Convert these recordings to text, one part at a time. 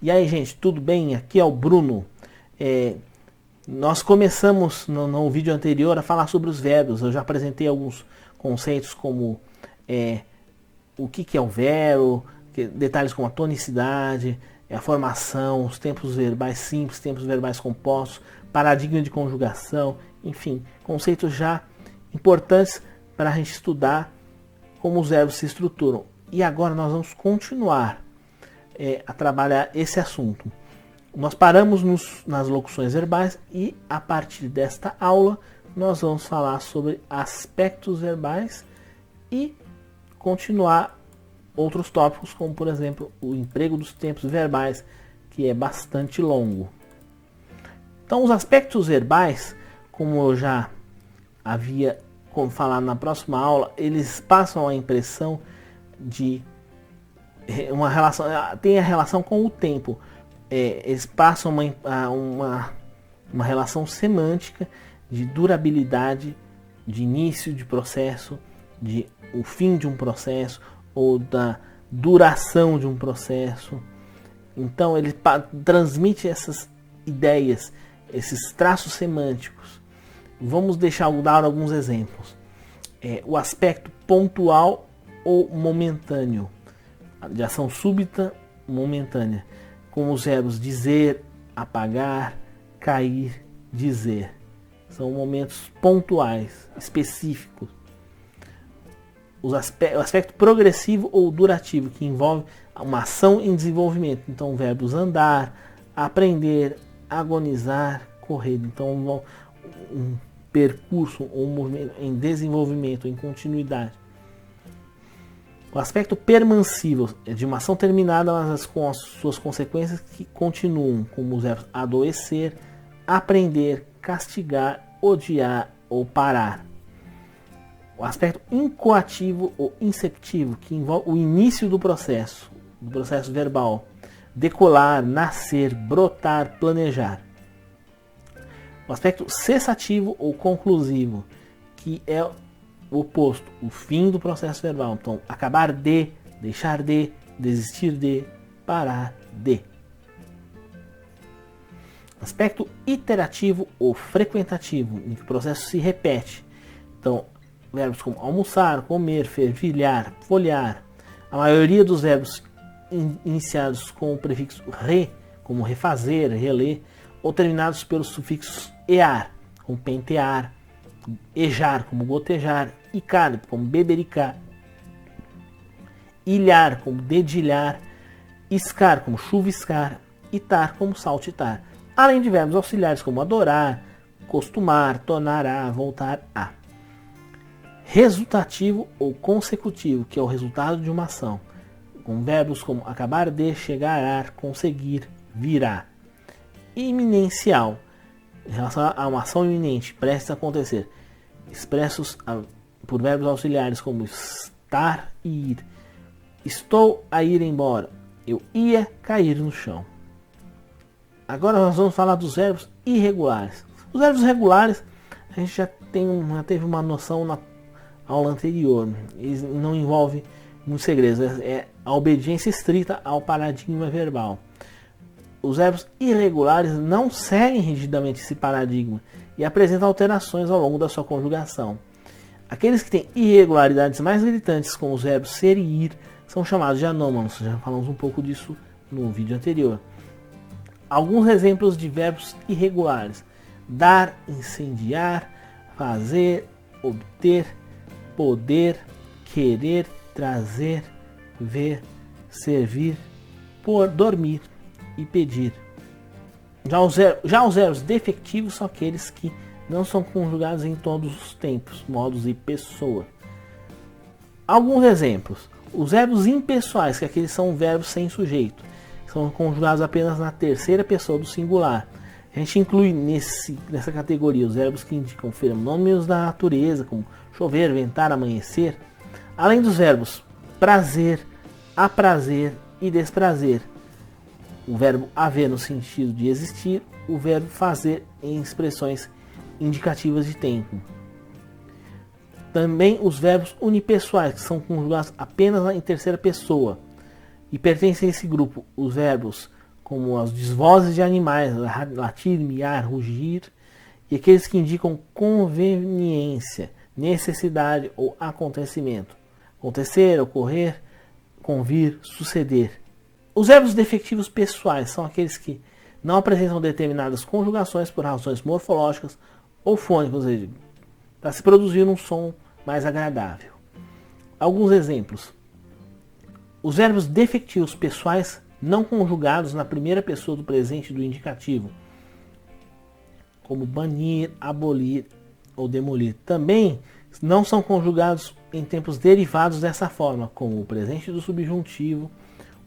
E aí, gente, tudo bem? Aqui é o Bruno. Nós começamos no vídeo anterior a falar sobre os verbos. Eu já apresentei alguns conceitos como o que é o verbo, detalhes como a tonicidade, a formação, os tempos verbais simples, tempos verbais compostos, paradigma de conjugação, enfim, conceitos já importantes para a gente estudar como os verbos se estruturam. E agora nós vamos continuar a trabalhar esse assunto. Nós paramos nas locuções verbais e a partir desta aula nós vamos falar sobre aspectos verbais e continuar outros tópicos, como por exemplo o emprego dos tempos verbais, que é bastante longo. Então os aspectos verbais, como eu já havia falado na próxima aula, eles passam a impressão de uma relação, tem a relação com o tempo. Eles passam uma relação semântica de durabilidade, de início de processo, de o fim de um processo ou da duração de um processo. Então ele transmite essas ideias, esses traços semânticos. Vamos dar alguns exemplos. O aspecto pontual ou momentâneo, de ação súbita, momentânea, como os verbos dizer, apagar, cair, dizer. São momentos pontuais, específicos. O aspecto progressivo ou durativo, que envolve uma ação em desenvolvimento. Então, verbos andar, aprender, agonizar, correr. Então, um percurso ou um movimento em desenvolvimento, em continuidade. O aspecto permansível é de uma ação terminada, mas com as suas consequências que continuam, como os verbos adoecer, aprender, castigar, odiar ou parar. O aspecto incoativo ou inceptivo, que envolve o início do processo verbal, decolar, nascer, brotar, planejar. O aspecto cessativo ou conclusivo, que é o oposto, o fim do processo verbal. Então, acabar de, deixar de, desistir de, parar de. Aspecto iterativo ou frequentativo, em que o processo se repete. Então, verbos como almoçar, comer, fervilhar, folhear. A maioria dos verbos iniciados com o prefixo re, como refazer, reler, ou terminados pelos sufixos ear, como pentear, ejar, como gotejar, icar, como bebericar, ilhar, como dedilhar, iscar, como chuviscar, itar, como saltitar, além de verbos auxiliares como adorar, costumar, tornar a, voltar a. Resultativo ou consecutivo, que é o resultado de uma ação, com verbos como acabar de, chegar a, conseguir, virá. Iminencial, em relação a uma ação iminente, prestes a acontecer, expressos por verbos auxiliares como estar e ir. Estou a ir embora, eu ia cair no chão. Agora nós vamos falar dos verbos irregulares. Os verbos regulares a gente já teve uma noção na aula anterior. Eles não envolvem muitos segredos, é a obediência estrita ao paradigma verbal. Os verbos irregulares não seguem rigidamente esse paradigma e apresentam alterações ao longo da sua conjugação. Aqueles que têm irregularidades mais gritantes, como os verbos ser e ir, são chamados de anômalos. Já falamos um pouco disso no vídeo anterior. Alguns exemplos de verbos irregulares: dar, incendiar, fazer, obter, poder, querer, trazer, ver, servir, dormir e pedir. Já os verbos defectivos são aqueles que não são conjugados em todos os tempos, modos e pessoa. Alguns exemplos: os verbos impessoais, que aqueles são verbos sem sujeito, são conjugados apenas na terceira pessoa do singular. A gente inclui nessa categoria os verbos que indicam fenômenos da natureza, como chover, ventar, amanhecer, além dos verbos prazer, aprazer e desprazer. O verbo haver no sentido de existir, o verbo fazer em expressões indicativas de tempo. Também os verbos unipessoais, que são conjugados apenas em terceira pessoa. E pertencem a esse grupo os verbos como as desvozes de animais, latir, miar, rugir, e aqueles que indicam conveniência, necessidade ou acontecimento. Acontecer, ocorrer, convir, suceder. Os verbos defectivos pessoais são aqueles que não apresentam determinadas conjugações por razões morfológicas ou fônicas, ou seja, para se produzir um som mais agradável. Alguns exemplos. Os verbos defectivos pessoais não conjugados na primeira pessoa do presente do indicativo, como banir, abolir ou demolir, também não são conjugados em tempos derivados dessa forma, como o presente do subjuntivo,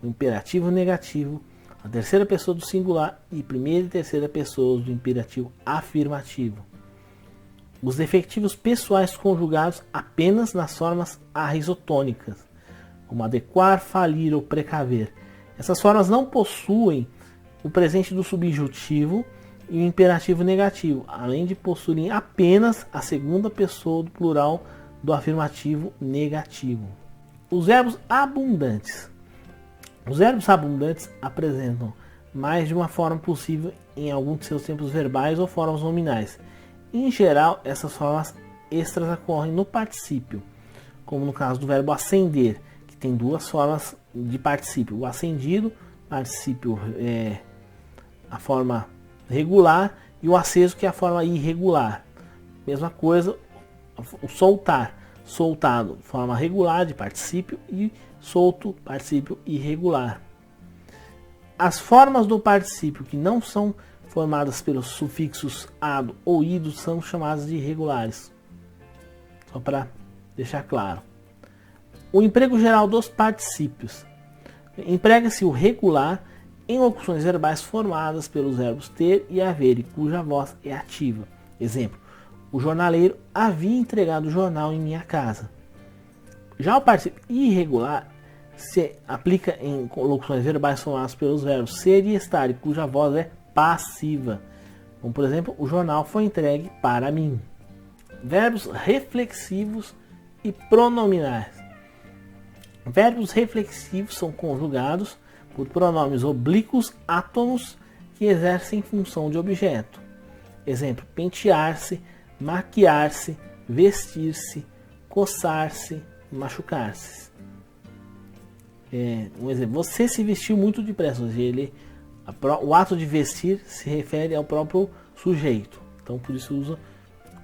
o imperativo negativo, a terceira pessoa do singular e primeira e terceira pessoa do imperativo afirmativo. Os defectivos pessoais conjugados apenas nas formas arrisotônicas, como adequar, falir ou precaver. Essas formas não possuem o presente do subjuntivo e o imperativo negativo, além de possuírem apenas a segunda pessoa do plural do afirmativo negativo. Os verbos abundantes. Os verbos abundantes apresentam mais de uma forma possível em algum de seus tempos verbais ou formas nominais. Em geral, essas formas extras ocorrem no particípio, como no caso do verbo acender, que tem duas formas de particípio. O acendido, particípio a forma regular, e o aceso, que é a forma irregular. Mesma coisa, o soltar, soltado, forma regular de particípio, e solto, particípio irregular. As formas do particípio que não são formadas pelos sufixos ado ou ido são chamadas de irregulares. Só para deixar claro. O emprego geral dos particípios. Emprega-se o regular em locuções verbais formadas pelos verbos ter e haver, e cuja voz é ativa. Exemplo: o jornaleiro havia entregado o jornal em minha casa. Já o particípio irregular se aplica em locuções verbais formadas pelos verbos ser e estar, e cuja voz é passiva. Como, por exemplo, o jornal foi entregue para mim. Verbos reflexivos e pronominais. Verbos reflexivos são conjugados por pronomes oblíquos átonos que exercem função de objeto. Exemplo: pentear-se, maquiar-se, vestir-se, coçar-se, machucar-se. Um exemplo: você se vestiu muito depressa. O ato de vestir se refere ao próprio sujeito. Então, por isso usa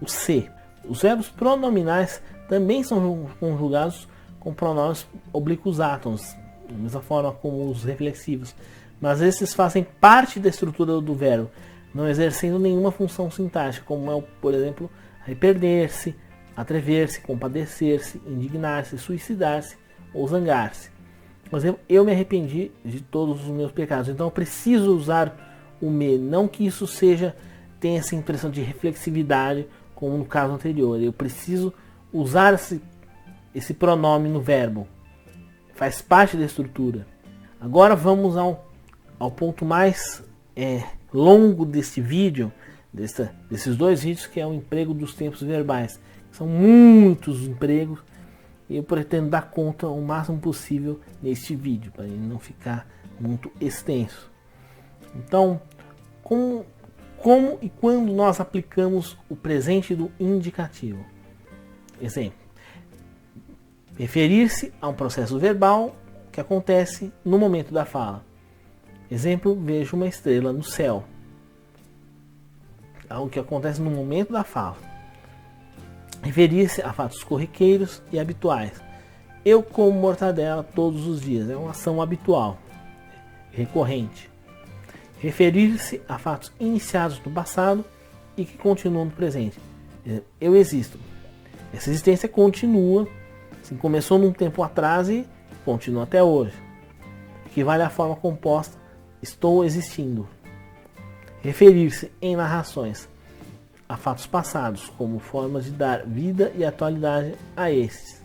o se. Os verbos pronominais também são conjugados com pronomes oblíquos átonos, da mesma forma como os reflexivos. Mas esses fazem parte da estrutura do verbo, não exercendo nenhuma função sintática, como é, por exemplo, arrepender-se, atrever-se, compadecer-se, indignar-se, suicidar-se ou zangar-se. Por exemplo, eu me arrependi de todos os meus pecados. Então eu preciso usar o me. Não que isso tenha essa impressão de reflexividade, como no caso anterior. Eu preciso usar esse pronome no verbo. Faz parte da estrutura. Agora vamos ao ponto mais longo deste vídeo, desses dois vídeos, que é o emprego dos tempos verbais. São muitos empregos. E eu pretendo dar conta o máximo possível neste vídeo, para ele não ficar muito extenso. Então, como e quando nós aplicamos o presente do indicativo? Exemplo: referir-se a um processo verbal que acontece no momento da fala. Exemplo: vejo uma estrela no céu. Algo que acontece no momento da fala. Referir-se a fatos corriqueiros e habituais. Eu como mortadela todos os dias. É uma ação habitual, recorrente. Referir-se a fatos iniciados no passado e que continuam no presente. Eu existo. Essa existência continua. Assim, começou num tempo atrás e continua até hoje. Equivale à forma composta estou existindo. Referir-se em narrações a fatos passados, como formas de dar vida e atualidade a estes,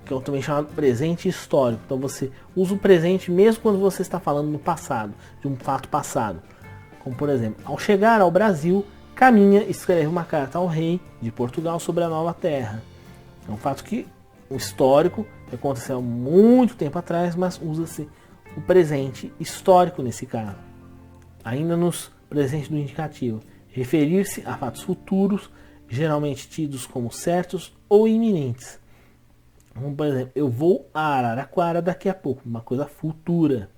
que é também chamado presente histórico. Então você usa o presente mesmo quando você está falando no passado, de um fato passado. Como, por exemplo, ao chegar ao Brasil, caminha e escreve uma carta ao rei de Portugal sobre a nova terra. É um fato um histórico que aconteceu há muito tempo atrás, mas usa-se o presente histórico nesse caso. Ainda nos presentes do indicativo, referir-se a fatos futuros, geralmente tidos como certos ou iminentes. Como, por exemplo, eu vou a Araraquara daqui a pouco, uma coisa futura.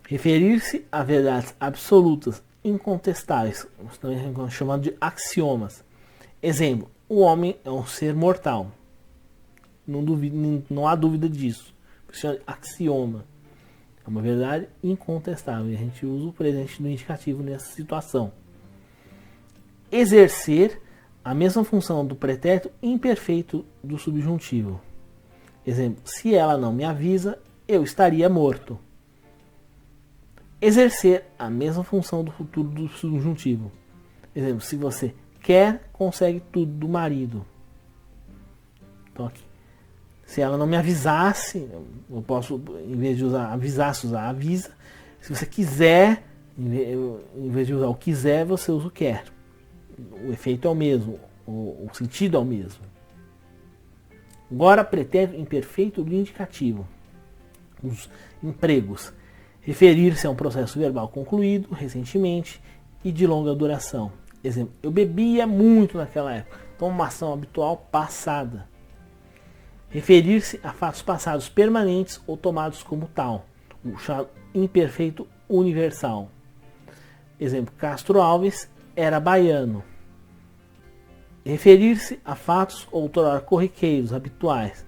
Referir-se a verdades absolutas, incontestáveis, também chamado de axiomas. Exemplo, o homem é um ser mortal. Não há dúvida disso. Isso é axioma. É uma verdade incontestável. E a gente usa o presente do indicativo nessa situação. Exercer a mesma função do pretérito imperfeito do subjuntivo. Exemplo, se ela não me avisa, eu estaria morto. Exercer a mesma função do futuro do subjuntivo. Exemplo, se você quer, consegue tudo do marido. Então aqui, se ela não me avisasse, eu posso, em vez de usar avisasse, usar avisa. Se você quiser, em vez de usar o quiser, você usa o quer. O efeito é o mesmo, o sentido é o mesmo. Agora, pretérito imperfeito do indicativo. Os empregos. Referir-se a um processo verbal concluído recentemente e de longa duração. Exemplo, eu bebia muito naquela época. Então, uma ação habitual passada. Referir-se a fatos passados permanentes ou tomados como tal. O chamado imperfeito universal. Exemplo, Castro Alves era baiano. Referir-se a fatos outrora corriqueiros, habituais.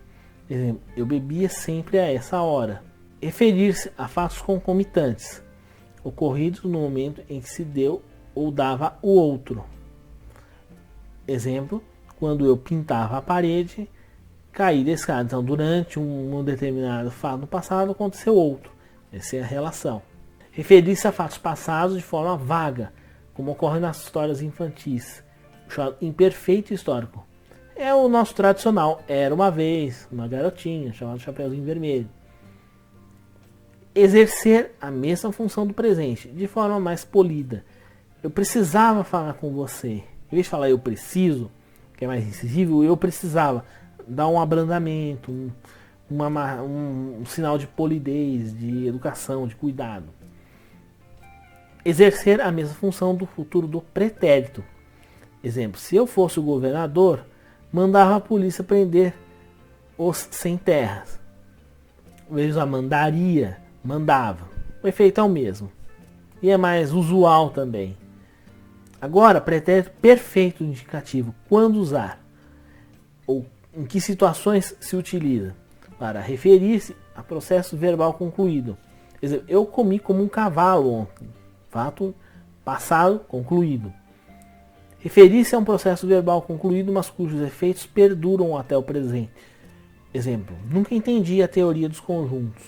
Exemplo, eu bebia sempre a essa hora. Referir-se a fatos concomitantes, ocorridos no momento em que se deu ou dava o outro. Exemplo, quando eu pintava a parede, caí da escada. Então, durante um determinado fato no passado, aconteceu outro. Essa é a relação. Referir-se a fatos passados de forma vaga, como ocorre nas histórias infantis. O chamado imperfeito histórico. É o nosso tradicional. Era uma vez uma garotinha chamada Chapeuzinho Vermelho. Exercer a mesma função do presente, de forma mais polida. Eu precisava falar com você. Em vez de falar eu preciso, que é mais incisivo, eu precisava dar um abrandamento, um sinal de polidez, de educação, de cuidado. Exercer a mesma função do futuro do pretérito. Exemplo, se eu fosse o governador, mandava a polícia prender os sem terras. Em vez de usar mandaria, mandava. O efeito é o mesmo. E é mais usual também. Agora, pretérito perfeito indicativo. Quando usar? Ou em que situações se utiliza? Para referir-se a processo verbal concluído. Por exemplo, eu comi como um cavalo ontem. Fato passado, concluído. Referir-se a um processo verbal concluído, mas cujos efeitos perduram até o presente. Exemplo, nunca entendi a teoria dos conjuntos.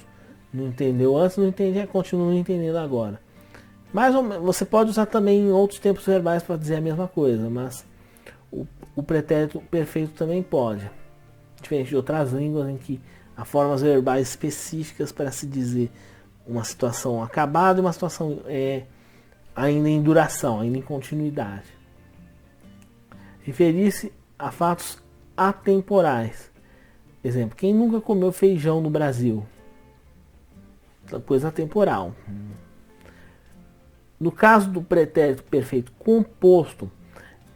Não entendeu antes, não entendi, continua não entendendo agora. Mas você pode usar também em outros tempos verbais para dizer a mesma coisa, mas o pretérito perfeito também pode. Diferente de outras línguas em que há formas verbais específicas para se dizer uma situação acabada e uma situação ainda em duração, ainda em continuidade. Referir-se a fatos atemporais. Exemplo, quem nunca comeu feijão no Brasil? Coisa temporal. No caso do pretérito perfeito composto,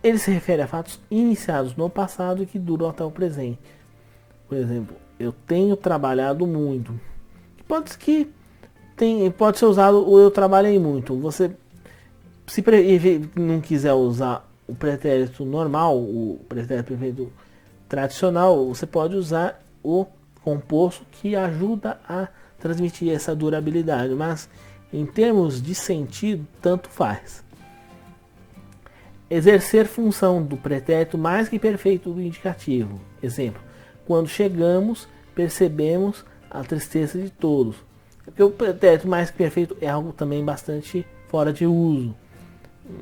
ele se refere a fatos iniciados no passado e que duram até o presente. Por exemplo, eu tenho trabalhado muito. Pode ser usado o eu trabalhei muito. Você, se não quiser usar o pretérito normal, o pretérito perfeito tradicional, você pode usar o composto que ajuda a transmitir essa durabilidade, mas em termos de sentido, tanto faz. Exercer função do pretérito mais que perfeito do indicativo. Exemplo, quando chegamos, percebemos a tristeza de todos. Porque o pretérito mais que perfeito é algo também bastante fora de uso.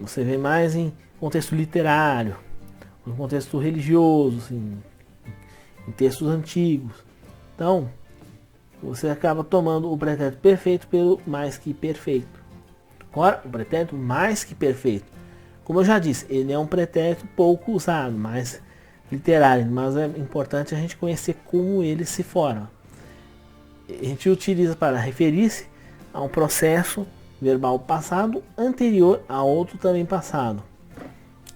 Você vê mais em contexto literário, em contexto religioso, assim, em textos antigos. Então, você acaba tomando o pretérito perfeito pelo mais que perfeito. Agora, o pretérito mais que perfeito, como eu já disse, ele é um pretérito pouco usado, mais literário, mas é importante a gente conhecer como ele se forma. a gente utiliza para referir-se a um processo verbal passado anterior a outro também passado.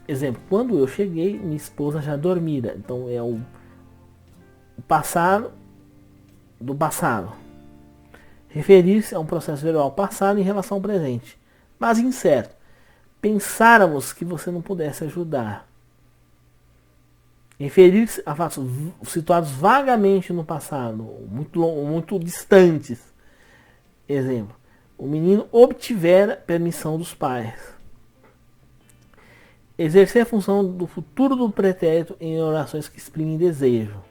Exemplo, quando eu cheguei, minha esposa já dormira. Então é o passado do passado. Referir-se a um processo verbal passado em relação ao presente, mas incerto. Pensáramos que você não pudesse ajudar. Referir-se a fatos situados vagamente no passado, muito distantes. Exemplo, o menino obtivera permissão dos pais. Exercer a função do futuro do pretérito em orações que exprimem desejo.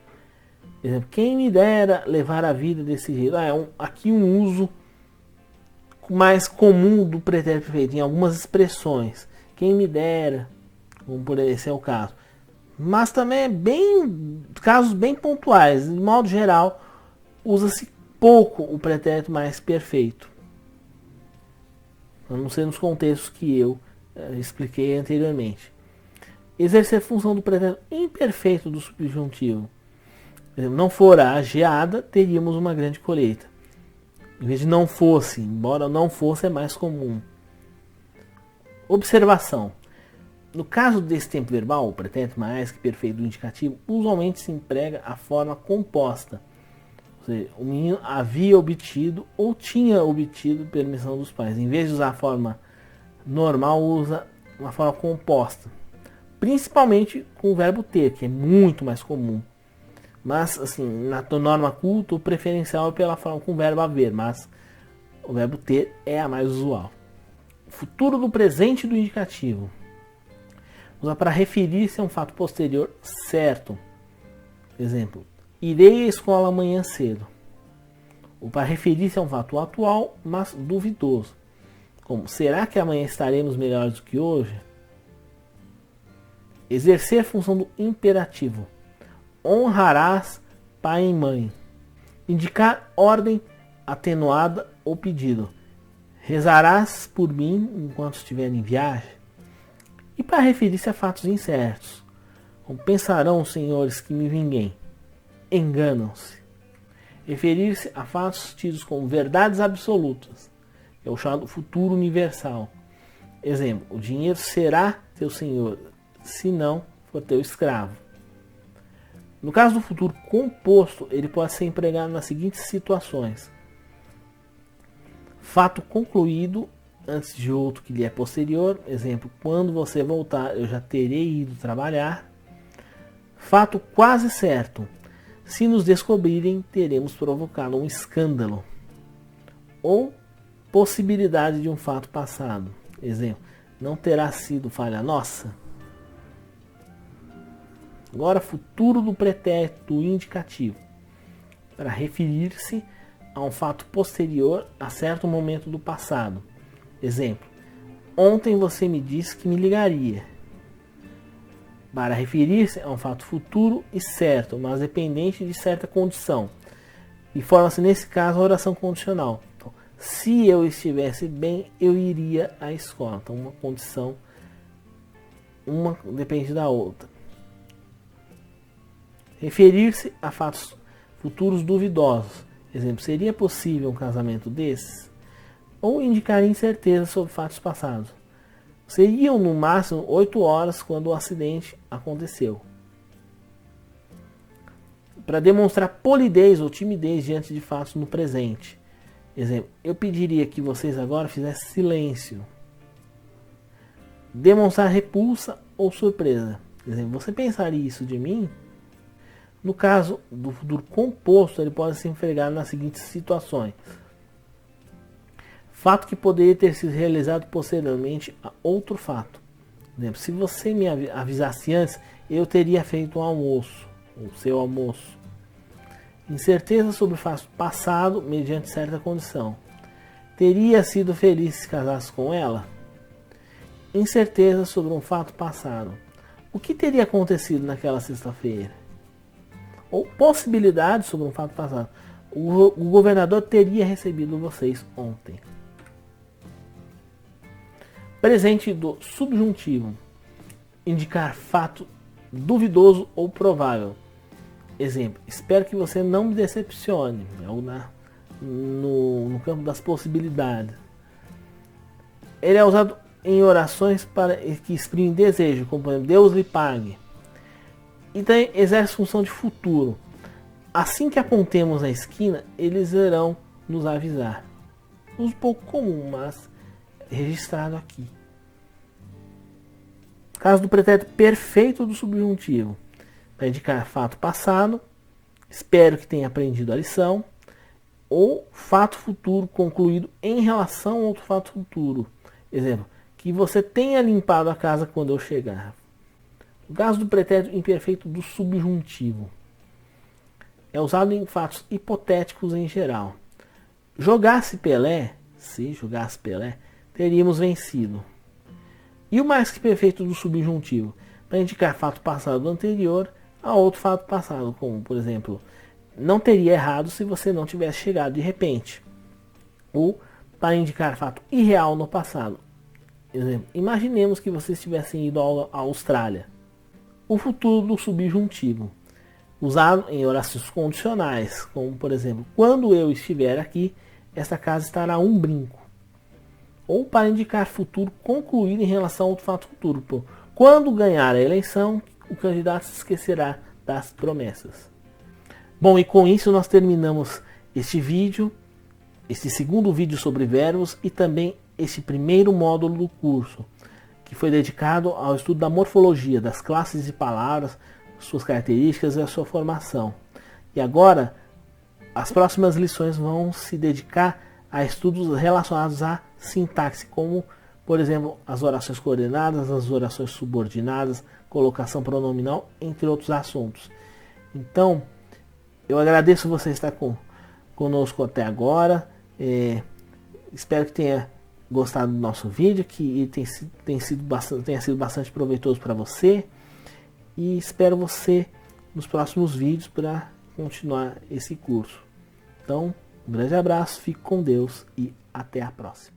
Exemplo, quem me dera levar a vida desse jeito. Aqui um uso mais comum do pretérito perfeito em algumas expressões. Quem me dera, como por esse é o caso. Mas também casos bem pontuais. De modo geral, usa-se pouco o pretérito mais perfeito. A não ser nos contextos que eu expliquei anteriormente. Exercer a função do pretérito imperfeito do subjuntivo. Por exemplo, não fora a geada, teríamos uma grande colheita. Em vez de não fosse, embora não fosse é mais comum. Observação. No caso desse tempo verbal, o pretérito mais que perfeito do indicativo, usualmente se emprega a forma composta. Ou seja, o menino havia obtido ou tinha obtido permissão dos pais. Em vez de usar a forma normal, usa uma forma composta. Principalmente com o verbo ter, que é muito mais comum. Mas, assim, na norma culta, o preferencial é pela forma com o verbo haver, mas o verbo ter é a mais usual. Futuro do presente do indicativo. Usa para referir-se a um fato posterior certo. Exemplo, irei à escola amanhã cedo. Ou para referir-se a um fato atual, mas duvidoso. Como, será que amanhã estaremos melhores do que hoje? Exercer a função do imperativo. Honrarás pai e mãe. Indicar ordem atenuada ou pedido. Rezarás por mim enquanto estiver em viagem. E para referir-se a fatos incertos. Como pensarão os senhores que me vinguem. Enganam-se. Referir-se a fatos tidos como verdades absolutas. É o chamado futuro universal. Exemplo, o dinheiro será teu senhor, se não for teu escravo. No caso do futuro composto, ele pode ser empregado nas seguintes situações. Fato concluído antes de outro que lhe é posterior. Exemplo, quando você voltar, eu já terei ido trabalhar. Fato quase certo. Se nos descobrirem, teremos provocado um escândalo. Ou possibilidade de um fato passado. Exemplo, não terá sido falha nossa? Agora, futuro do pretérito indicativo. Para referir-se a um fato posterior a certo momento do passado. Exemplo, ontem você me disse que me ligaria. Para referir-se a um fato futuro e certo, mas dependente de certa condição. E forma-se nesse caso a oração condicional. Então, se eu estivesse bem, eu iria à escola. Então, uma condição, uma depende da outra. Referir-se a fatos futuros duvidosos. Exemplo, seria possível um casamento desses? Ou indicar incerteza sobre fatos passados. Seriam no máximo 8 horas quando o acidente aconteceu. Para demonstrar polidez ou timidez diante de fatos no presente. Exemplo, eu pediria que vocês agora fizessem silêncio. Demonstrar repulsa ou surpresa. Exemplo, você pensaria isso de mim? No caso do futuro composto, ele pode ser empregado nas seguintes situações. Fato que poderia ter sido realizado posteriormente a outro fato. Por exemplo, se você me avisasse antes, eu teria feito um almoço, o seu almoço. Incerteza sobre o fato passado mediante certa condição. Teria sido feliz se casasse com ela? Incerteza sobre um fato passado. O que teria acontecido naquela sexta-feira? Ou possibilidade sobre um fato passado. O governador teria recebido vocês ontem. Presente do subjuntivo. Indicar fato duvidoso ou provável. Exemplo, espero que você não me decepcione. É o no campo das possibilidades. Ele é usado em orações para que exprimem desejo, como por exemplo, Deus lhe pague. E também exerce função de futuro. Assim que apontemos na esquina, eles irão nos avisar. Um pouco comum, mas registrado aqui. Caso do pretérito perfeito do subjuntivo, para indicar fato passado, espero que tenha aprendido a lição, ou fato futuro concluído em relação a outro fato futuro. Exemplo, que você tenha limpado a casa quando eu chegar. O caso do pretérito imperfeito do subjuntivo é usado em fatos hipotéticos em geral. Jogasse Pelé, se jogasse Pelé, teríamos vencido. E o mais que perfeito do subjuntivo, para indicar fato passado anterior a outro fato passado, como por exemplo, não teria errado se você não tivesse chegado de repente. Ou para indicar fato irreal no passado. Exemplo, imaginemos que vocês tivessem ido à Austrália. O futuro do subjuntivo, usado em orações condicionais, como por exemplo, quando eu estiver aqui, esta casa estará um brinco. Ou para indicar futuro concluído em relação a outro fato futuro. Quando ganhar a eleição, o candidato se esquecerá das promessas. Bom, e com isso nós terminamos este vídeo, este segundo vídeo sobre verbos e também este primeiro módulo do curso, que foi dedicado ao estudo da morfologia, das classes de palavras, suas características e a sua formação. E agora, as próximas lições vão se dedicar a estudos relacionados à sintaxe, como, por exemplo, as orações coordenadas, as orações subordinadas, colocação pronominal, entre outros assuntos. Então, eu agradeço você estar conosco até agora. Espero que tenha gostado do nosso vídeo, que tenha sido bastante proveitoso para você. E espero você nos próximos vídeos para continuar esse curso. Então, um grande abraço, fique com Deus e até a próxima.